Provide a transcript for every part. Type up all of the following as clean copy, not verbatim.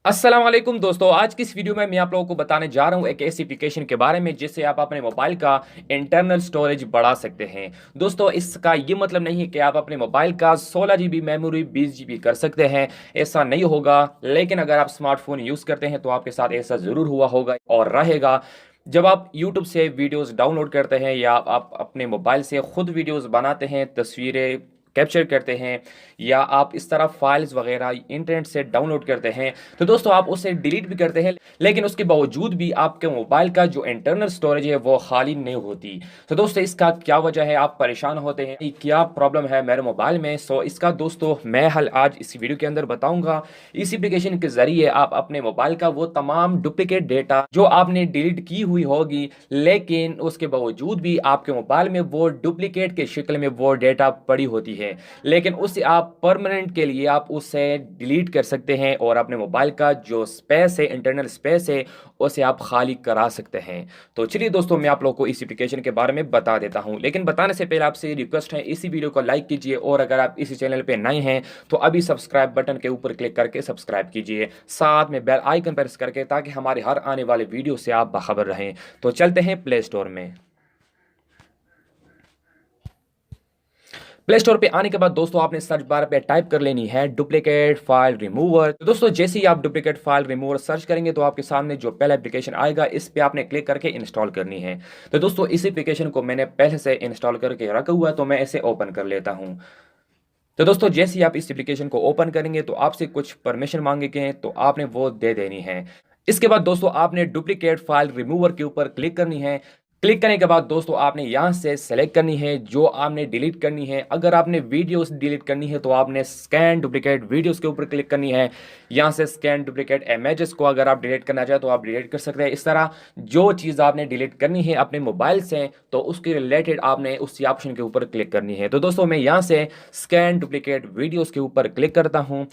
अस्सलाम वालेकुम दोस्तों, आज की इस वीडियो में मैं आप लोगों को बताने जा रहा हूं एक ऐसी एप्लीकेशन के बारे में जिससे आप अपने मोबाइल का इंटरनल स्टोरेज बढ़ा सकते हैं। दोस्तों, इसका ये मतलब नहीं है कि आप अपने मोबाइल का 16 GB मेमोरी 20 GB कर सकते हैं। ऐसा नहीं होगा। लेकिन अगर आप स्मार्टफोन यूज़ करते हैं तो आपके साथ ऐसा ज़रूर हुआ होगा और रहेगा। जब आप YouTube से वीडियोस डाउनलोड करते हैं या आप अपने मोबाइल से खुद वीडियोस बनाते हैं, तस्वीरें कैप्चर करते हैं, या आप इस तरह फाइल्स वगैरह इंटरनेट से डाउनलोड करते हैं, तो दोस्तों आप उसे डिलीट भी करते हैं, लेकिन उसके बावजूद भी आपके मोबाइल का जो इंटरनल स्टोरेज है वो खाली नहीं होती। तो दोस्तों, इसका क्या वजह है? आप परेशान होते हैं कि क्या प्रॉब्लम है मेरे मोबाइल में। सो इसका दोस्तों मैं हल आज इस वीडियो के अंदर बताऊंगा। इस एप्लीकेशन के जरिए आप अपने मोबाइल का वो तमाम डुप्लीकेट डेटा जो आपने डिलीट की हुई होगी, लेकिन उसके बावजूद भी आपके मोबाइल में वो डुप्लीकेट के शक्ल में वो डेटा पड़ी होती है, लेकिन उसे आप परमानेंट के लिए आप उसे डिलीट कर सकते हैं और अपने मोबाइल का जो स्पेस है, इंटरनल स्पेस है, उसे आप खाली करा सकते हैं। तो चलिए दोस्तों, मैं आप लोगों को इस एप्लीकेशन के बारे में बता देता हूं, लेकिन बताने से पहले आपसे रिक्वेस्ट है, इसी वीडियो को लाइक कीजिए और अगर आप इसी चैनल पे नए हैं तो अभी सब्सक्राइब बटन के ऊपर क्लिक करके सब्सक्राइब कीजिए, साथ में बेल आइकन प्रेस करके, ताकि हमारे हर आने वाले वीडियो से आप बाखबर रहें। तो चलते हैं प्ले स्टोर में। प्ले स्टोर पे आने के बाद दोस्तों आपने सर्च बार पे टाइप कर लेनी है डुप्लीकेट फाइल रिमूवर। तो दोस्तों, जैसे ही आप डुप्लीकेट फाइल रिमूवर सर्च करेंगे तो आपके सामने जो पहला एप्लीकेशन आएगा, इस पे आपने क्लिक करके इंस्टॉल करनी है। तो दोस्तों, इस एप्लीकेशन को मैंने पहले से इंस्टॉल करके रखा हुआ है, तो मैं इसे ओपन कर लेता हूं। तो दोस्तों, जैसे ही आप इस एप्लीकेशन को ओपन करेंगे तो आपसे कुछ परमिशन मांगेंगे हैं, तो आपने वो दे देनी है। इसके बाद दोस्तों आपने डुप्लीकेट फाइल रिमूवर के ऊपर क्लिक करनी है। क्लिक करने के बाद दोस्तों आपने यहाँ से सेलेक्ट करनी है जो आपने डिलीट करनी है। अगर आपने वीडियोस डिलीट करनी है तो आपने स्कैन डुप्लीकेट वीडियोस के ऊपर क्लिक करनी है। यहाँ से स्कैन डुप्लीकेट इमेजेस को अगर आप डिलीट करना चाहें तो आप डिलीट कर सकते हैं। इस तरह जो चीज़ आपने डिलीट करनी है अपने मोबाइल से, तो उसके रिलेटेड आपने उसी ऑप्शन के ऊपर क्लिक करनी है। तो दोस्तों, मैं यहाँ से स्कैन डुप्लीकेट वीडियोस के ऊपर क्लिक करता हूँ।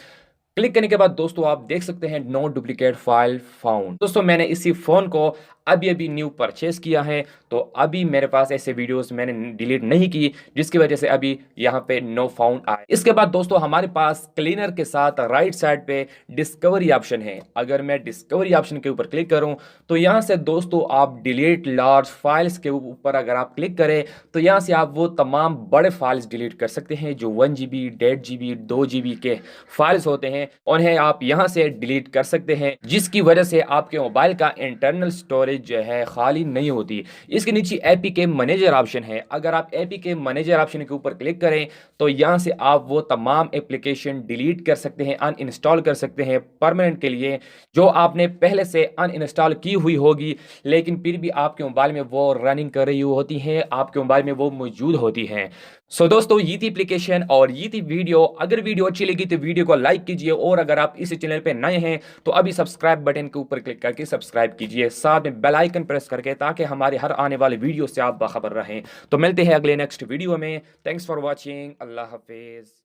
क्लिक करने के बाद दोस्तों आप देख सकते हैं नो डुप्लीकेट फाइल फाउंड। दोस्तों, मैंने इसी फोन को अभी अभी न्यू परचेज किया है, तो अभी मेरे पास ऐसे वीडियोस मैंने डिलीट नहीं की, जिसकी वजह से अभी यहाँ पे नो फाउंड आए। इसके बाद दोस्तों हमारे पास क्लीनर के साथ राइट साइड पे डिस्कवरी ऑप्शन है। अगर मैं डिस्कवरी ऑप्शन के ऊपर क्लिक करूं तो यहाँ से दोस्तों आप डिलीट लार्ज फाइल्स के ऊपर अगर आप क्लिक करें तो यहाँ से आप वो तमाम बड़े फाइल्स डिलीट कर सकते हैं जो 1 GB 1.5 GB 2 GB के फाइल्स होते हैं, उन्हें आप यहाँ से डिलीट कर सकते हैं, जिसकी वजह से आपके मोबाइल का इंटरनल स्टोरेज जो है खाली नहीं होती। इसके नीचे एपीके मैनेजर ऑप्शन है। अगर आप एपीके मैनेजर ऑप्शन के ऊपर क्लिक करें तो यहाँ से आप वो तमाम एप्लीकेशन डिलीट कर सकते हैं, अन इंस्टॉल कर सकते हैं परमानेंट के लिए, जो आपने पहले से अन इंस्टॉल की हुई होगी, लेकिन फिर भी आपके मोबाइल में वो रनिंग कर रही होती हैं, आपके मोबाइल में वो मौजूद होती हैं। सो दोस्तों, ये थी एप्लीकेशन और ये थी वीडियो। अगर वीडियो अच्छी लगी तो वीडियो को लाइक कीजिए और अगर आप इस चैनल पे नए हैं तो अभी सब्सक्राइब बटन के ऊपर क्लिक करके सब्सक्राइब कीजिए, साथ में बेल आइकन प्रेस करके, ताकि हमारे हर आने वाले वीडियो से आप बाखबर रहें। तो मिलते हैं अगले नेक्स्ट वीडियो में। Thanks for watching. Allah Hafiz.